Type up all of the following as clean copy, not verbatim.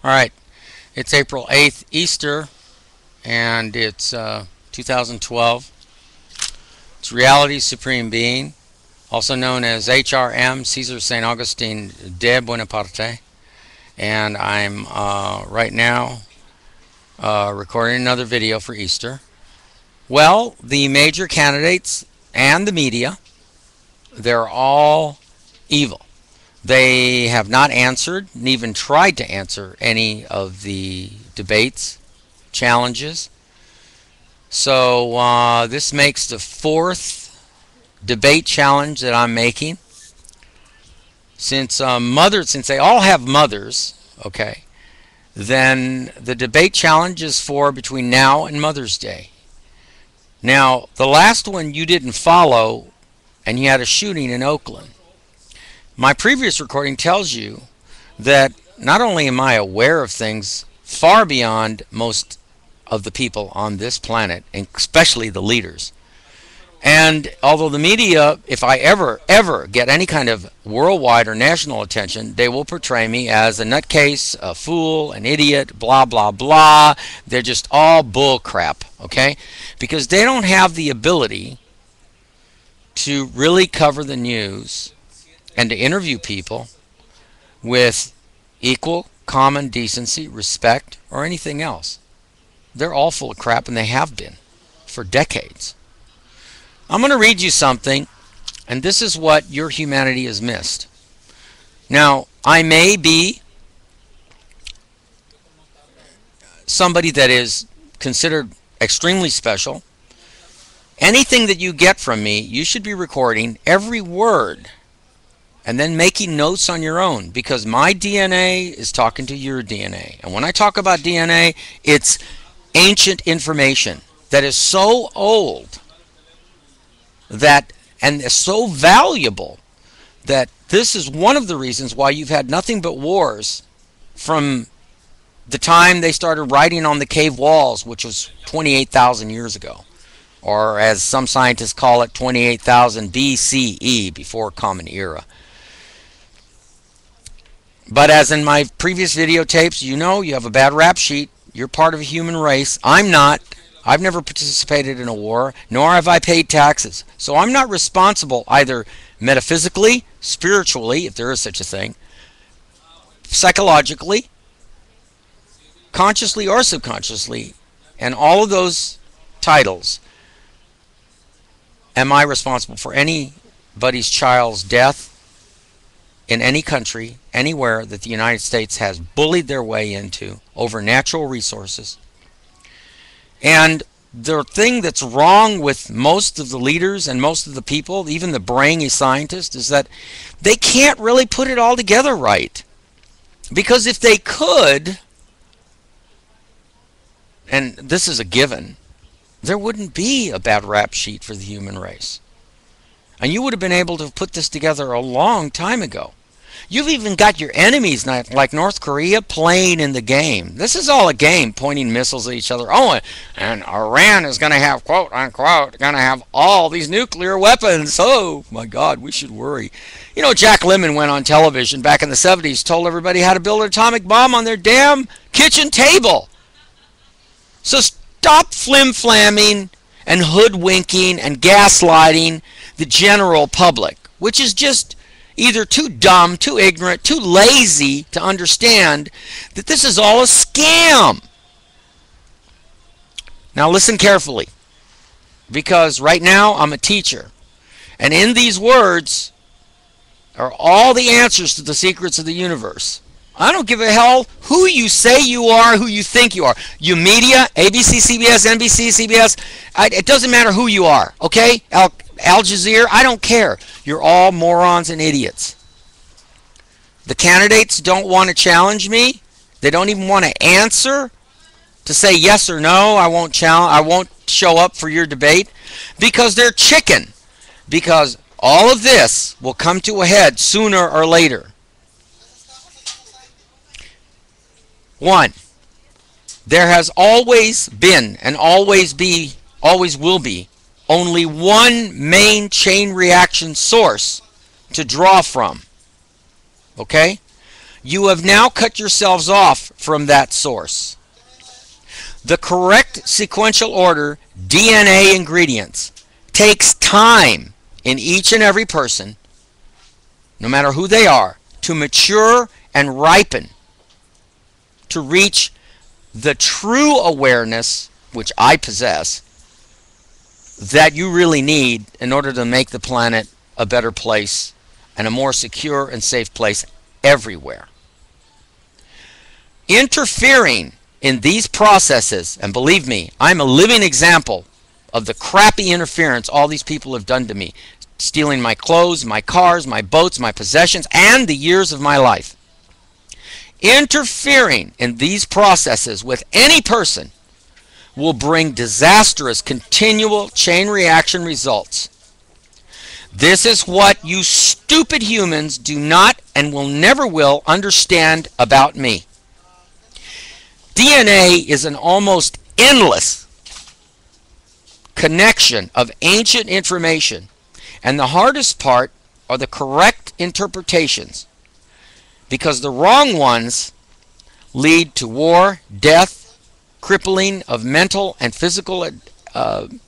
All right, it's April 8th, Easter, and it's 2012. It's Reality Supreme Being, also known as HRM, Caesar St. Augustine de Buonaparte. And I'm right now recording another video for Easter. Well, the major candidates and the media, they're all evil. They have not answered, and even tried to answer any of the debates, challenges. So this makes the fourth debate challenge that I'm making. Since since they all have mothers, okay, then the debate challenge is for between now and Mother's Day. Now, the last one you didn't follow, and you had a shooting in Oakland. My previous recording tells you that not only am I aware of things far beyond most of the people on this planet, and especially the leaders, and although the media, if I ever get any kind of worldwide or national attention, they will portray me as a nutcase, a fool, an idiot, blah, blah, blah. They're just all bull crap, okay? Because they don't have the ability to really cover the news and to interview people with equal, common decency, respect, or anything else. They're all full of crap, and they have been for decades. I'm going to read you something, and this is what your humanity has missed. Now, I may be somebody that is considered extremely special. Anything that you get from me, you should be recording every word and then making notes on your own, because my DNA is talking to your DNA. And when I talk about DNA, it's ancient information that is so old that and is so valuable that this is one of the reasons why you've had nothing but wars from the time they started writing on the cave walls, which was 28,000 years ago, or as some scientists call it, 28,000 BCE, before Common Era. But as in my previous videotapes, you know you have a bad rap sheet. You're part of a human race. I'm not. I've never participated in a war, nor have I paid taxes. So I'm not responsible either metaphysically, spiritually, if there is such a thing, psychologically, consciously or subconsciously, and all of those titles. Am I responsible for anybody's child's death in any country, anywhere that the United States has bullied their way into over natural resources? And the thing that's wrong with most of the leaders and most of the people, even the brainy scientists, is that they can't really put it all together right. Because if they could, and this is a given, there wouldn't be a bad rap sheet for the human race. And you would have been able to put this together a long time ago. You've even got your enemies like North Korea playing in the game. This is all a game, pointing missiles at each other. Oh, and Iran is going to have, quote unquote, going to have all these nuclear weapons. Oh my God, we should worry. You know, Jack Lemmon went on television back in the 70s, told everybody how to build an atomic bomb on their damn kitchen table. So stop flim-flamming and hoodwinking and gaslighting the general public, which is just either too dumb, too ignorant, too lazy to understand that this is all a scam. Now listen carefully, because right now I'm a teacher, and in these words are all the answers to the secrets of the universe. I don't give a hell who you say you are, who you think you are. You media, ABC, CBS, NBC, CBS, it doesn't matter who you are, okay? Al Jazeera, I don't care. You're all morons and idiots. The candidates don't want to challenge me. They don't even want to answer to say yes or no. I won't show up for your debate, because they're chicken. Because all of this will come to a head sooner or later. One, there has always been and always will be only one main chain reaction source to draw from. Okay? You have now cut yourselves off from that source. The correct sequential order DNA ingredients takes time in each and every person, no matter who they are, to mature and ripen to reach the true awareness, which I possess, that you really need in order to make the planet a better place and a more secure and safe place everywhere. Interfering in these processes, and believe me, I'm a living example of the crappy interference all these people have done to me, stealing my clothes, my cars, my boats, my possessions, and the years of my life. Interfering in these processes with any person will bring disastrous continual chain reaction results. This is what you stupid humans do not and will never will understand about me. DNA is an almost endless connection of ancient information, and the hardest part are the correct interpretations, because the wrong ones lead to war, death, crippling of mental and physical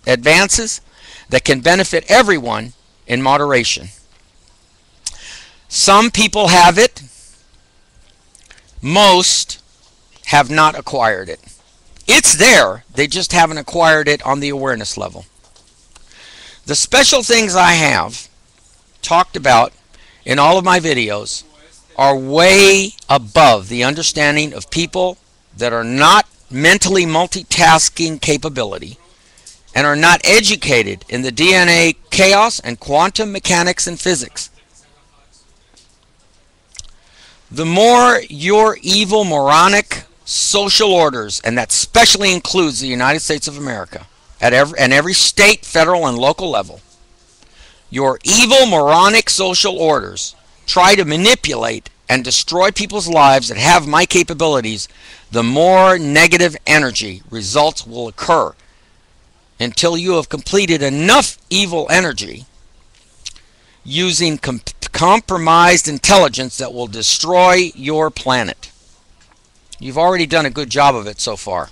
advances that can benefit everyone in moderation. Some people have it. Most have not acquired it. It's there, they just haven't acquired it on the awareness level. The special things I have talked about in all of my videos are way above the understanding of people that are not mentally multitasking capability and are not educated in the DNA chaos and quantum mechanics and physics. The more your evil, moronic social orders, and that specially includes the United States of America, at every state, federal, and local level, your evil, moronic social orders try to manipulate and destroy people's lives that have my capabilities, the more negative energy results will occur until you have completed enough evil energy using compromised intelligence that will destroy your planet. You've already done a good job of it so far.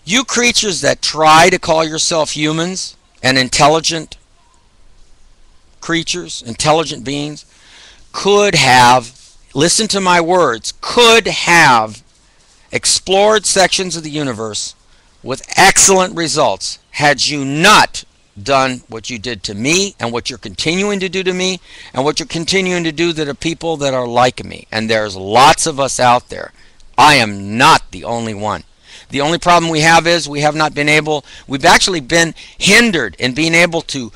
You creatures that try to call yourself humans and intelligent creatures, intelligent beings, could have, listen to my words, could have explored sections of the universe with excellent results had you not done what you did to me and what you're continuing to do to me and what you're continuing to do to the people that are like me. And there's lots of us out there. I am not the only one. The only problem we have is we've actually been hindered in being able to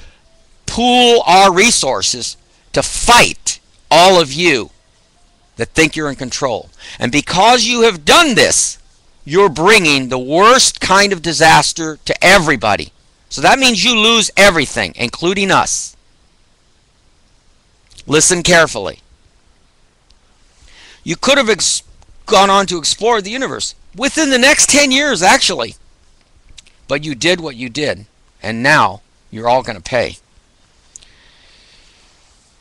pool our resources to fight all of you that think you're in control. And because you have done this, you're bringing the worst kind of disaster to everybody. So that means you lose everything, including us. Listen carefully. You could have gone on to explore the universe within the next 10 years, actually. But you did what you did, and now you're all going to pay.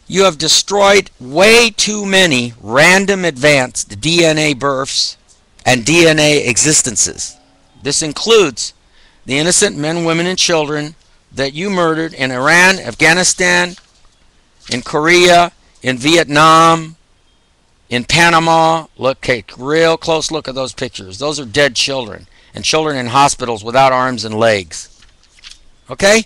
You have destroyed way too many random advanced DNA births and DNA existences. This includes the innocent men, women, and children that you murdered in Iran, Afghanistan, in Korea, in Vietnam, in Panama. Look, take a real close look at those pictures. Those are dead children, and children in hospitals without arms and legs. Okay?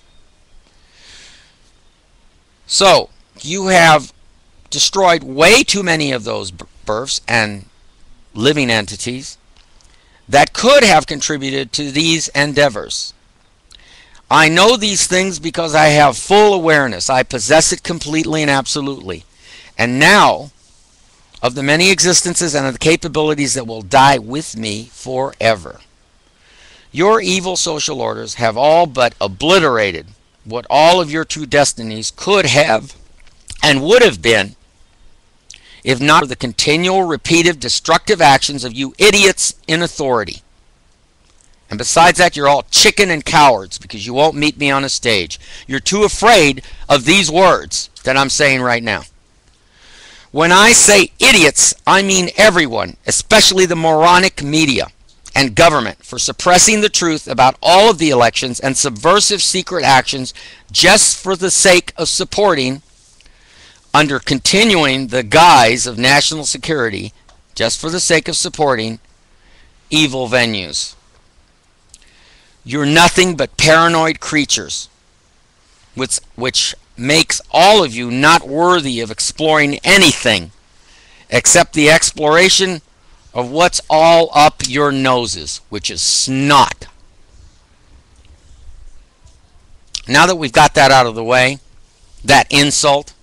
So, you have destroyed way too many of those births and living entities that could have contributed to these endeavors. I know these things because I have full awareness. I possess it completely and absolutely. And now, of the many existences and of the capabilities that will die with me forever. Your evil social orders have all but obliterated what all of your true destinies could have and would have been if not for the continual, repeated, destructive actions of you idiots in authority. And besides that, you're all chicken and cowards because you won't meet me on a stage. You're too afraid of these words that I'm saying right now. When I say idiots, I mean everyone, especially the moronic media and government, for suppressing the truth about all of the elections and subversive secret actions just for the sake of supporting, under continuing the guise of national security, just for the sake of supporting evil venues. You're nothing but paranoid creatures, which makes all of you not worthy of exploring anything except the exploration of what's all up your noses, which is snot. Now that we've got that out of the way, that insult,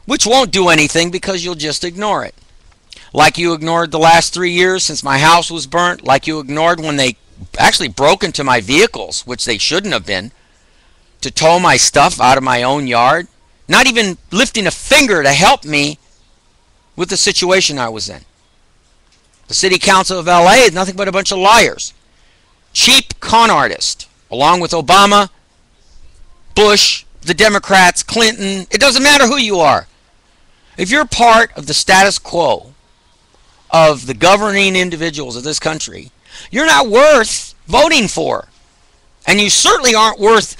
which won't do anything because you'll just ignore it. Like you ignored the last 3 years since my house was burnt, like you ignored when they actually broke into my vehicles, which they shouldn't have been, to tow my stuff out of my own yard, not even lifting a finger to help me with the situation I was in. The City Council of LA is nothing but a bunch of liars. Cheap con artists, along with Obama, Bush, the Democrats, Clinton. It doesn't matter who you are. If you're part of the status quo of the governing individuals of this country, you're not worth voting for. And you certainly aren't worth,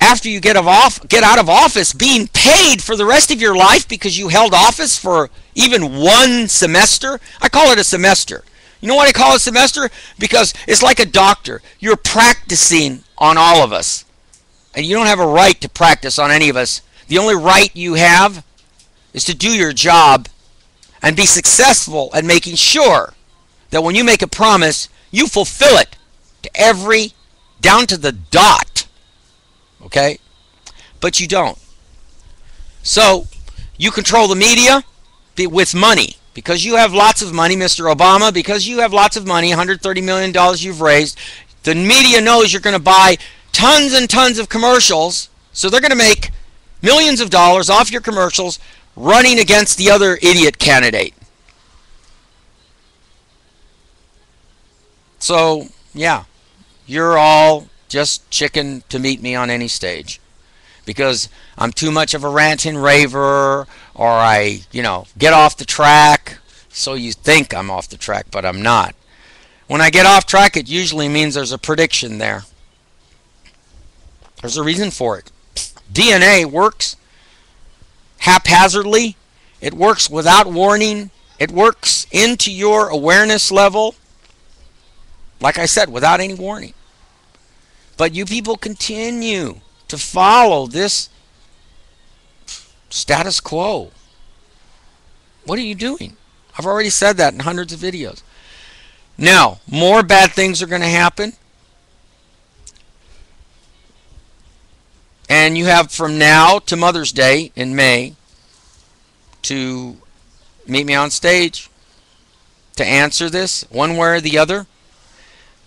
after you get out of office, being paid for the rest of your life because you held office for even one semester. I call it a semester. You know what I call a semester? Because it's like a doctor. You're practicing on all of us. And you don't have a right to practice on any of us. The only right you have is to do your job and be successful at making sure that when you make a promise, you fulfill it to down to the dot. Okay? But you don't. So, you control the media with money. Because you have lots of money, Mr. Obama, because you have lots of money, $130 million you've raised, the media knows you're going to buy tons and tons of commercials, so they're going to make millions of dollars off your commercials running against the other idiot candidate. So, yeah, you're all just chicken to meet me on any stage. Because I'm too much of a ranting raver, or I, get off the track. So you think I'm off the track, but I'm not. When I get off track, it usually means there's a prediction there. There's a reason for it. DNA works haphazardly. It works without warning. It works into your awareness level. Like I said, without any warning. But you people continue to follow this status quo. What are you doing? I've already said that in hundreds of videos. Now, more bad things are going to happen. And you have from now to Mother's Day in May to meet me on stage to answer this one way or the other.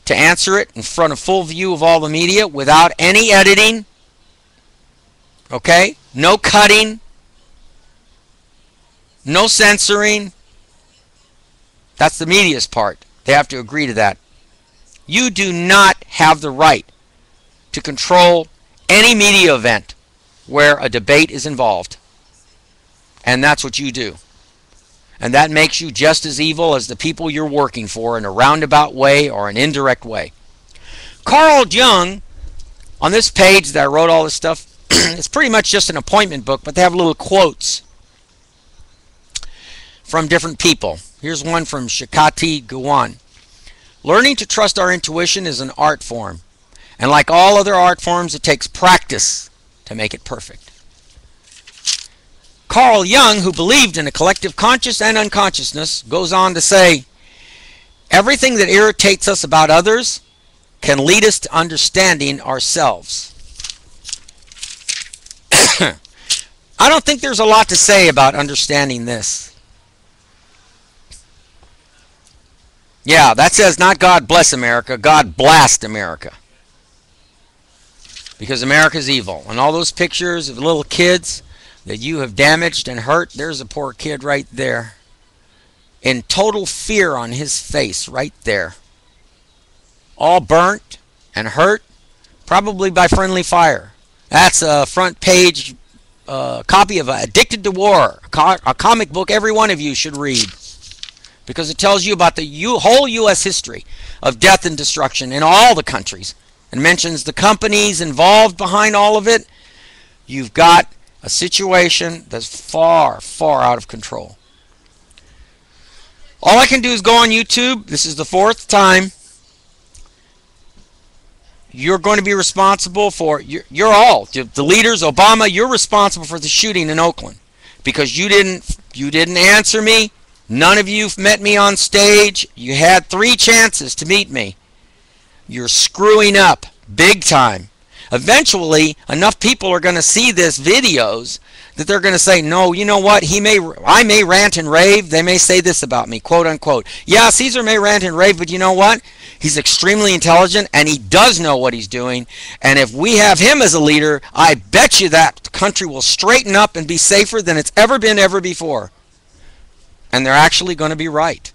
To answer it in front of full view of all the media without any editing. Okay? No cutting. No censoring. That's the media's part. They have to agree to that. You do not have the right to control any media event where a debate is involved. And that's what you do. And that makes you just as evil as the people you're working for in a roundabout way or an indirect way. Carl Jung, on this page that I wrote all this stuff, it's pretty much just an appointment book, but they have little quotes from different people. Here's one from Shakati Gawan. Learning to trust our intuition is an art form. And like all other art forms, it takes practice to make it perfect. Carl Jung, who believed in a collective conscious and unconsciousness, goes on to say, everything that irritates us about others can lead us to understanding ourselves. I don't think there's a lot to say about understanding this. Yeah, that says not God bless America, God blast America. Because America's evil. And all those pictures of little kids that you have damaged and hurt, there's a poor kid right there. In total fear on his face right there. All burnt and hurt, probably by friendly fire. That's a front page copy of Addicted to War, a comic book every one of you should read, because it tells you about the whole U.S. history of death and destruction in all the countries and mentions the companies involved behind all of it. You've got a situation that's far, far out of control. All I can do is go on YouTube. This is the 4th time. You're going to be responsible for, you're all, the leaders, Obama, you're responsible for the shooting in Oakland, because you didn't answer me. None of you met me on stage. You had 3 chances to meet me. You're screwing up big time. Eventually, enough people are going to see this videos that they're going to say, no, you know what, I may rant and rave. They may say this about me, quote unquote. Yeah, Caesar may rant and rave, but you know what? He's extremely intelligent, and he does know what he's doing. And if we have him as a leader, I bet you that country will straighten up and be safer than it's ever been ever before. And they're actually going to be right,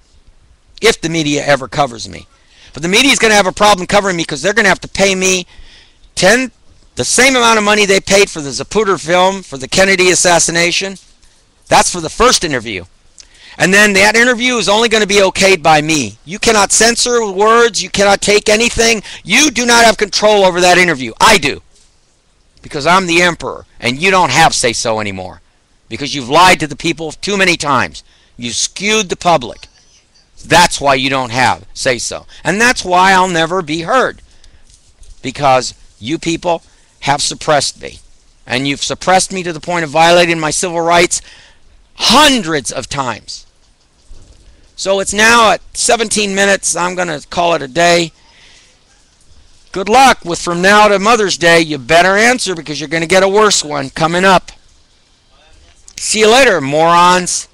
if the media ever covers me. But the media is going to have a problem covering me, because they're going to have to pay me the same amount of money they paid for the Zapruder film for the Kennedy assassination. That's for the first interview. And then that interview is only going to be okayed by me. You cannot censor words. You cannot take anything. You do not have control over that interview. I do. Because I'm the emperor. And you don't have say-so anymore. Because you've lied to the people too many times. You skewed the public. That's why you don't have say-so. And that's why I'll never be heard. Because you people have suppressed me. And you've suppressed me to the point of violating my civil rights hundreds of times. So it's now at 17 minutes. I'm going to call it a day. Good luck with from now to Mother's Day. You better answer, because you're going to get a worse one coming up. See you later, morons.